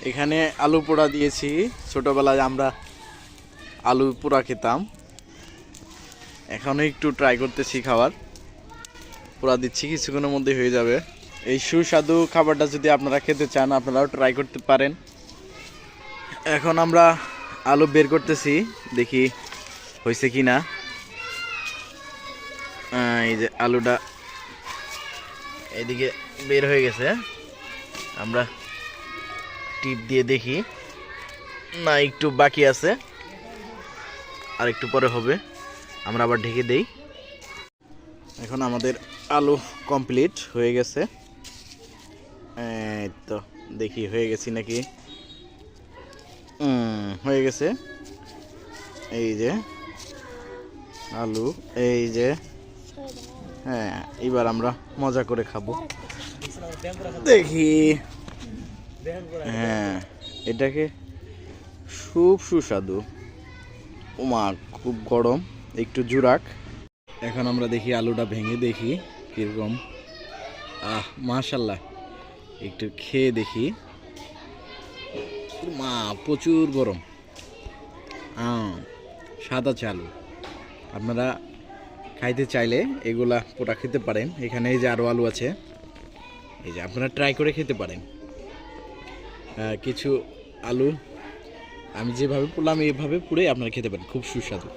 এখানে আলু পোড়া দিয়েছি। ছোটবেলায় আমরা আলু পোড়া খেতাম, এখনো একটু ট্রাই করতেছি খাবার। পোড়া দিচ্ছি, কিছুক্ষণের মধ্যে হয়ে যাবে। এই সুস্বাদু খাবারটা যদি আপনারা খেতে চান, আপনারাও ট্রাই করতে পারেন। এখন আমরা আলু বের করতেছি, দেখি হয়েছে কি না। এই যে আলুটা এদিকে বের হয়ে গেছে, আমরা টিপ দিয়ে দেখি। না, একটু বাকি আছে, আর একটু পরে হবে, আমরা আবার ঢেকে দেই। এখন আমাদের আলু কমপ্লিট হয়ে গেছে। তো দেখি হয়ে গেছি নাকি। হয়ে গেছে। এই যে আলু, এই যে। হ্যাঁ, এবার আমরা মজা করে খাবো, দেখি। হ্যাঁ, এটাকে খুব সুস্বাদু। ওমা, খুব গরম, একটু জুরাক। এখন আমরা দেখি আলুটা ভেঙে দেখি কিরকম। মাশাল্লাহ, একটু খেয়ে দেখি। মা, প্রচুর গরম। সাদা আলু আপনারা খাইতে চাইলে এগুলা পোড়া খেতে পারেন। এখানে এই যে আরও আলু আছে, এই যে আপনারা ট্রাই করে খেতে পারেন। কিছু আলু আমি যেভাবে পুড়লাম এইভাবে পুড়ে আপনারা খেতে পারেন, খুব সুস্বাদু।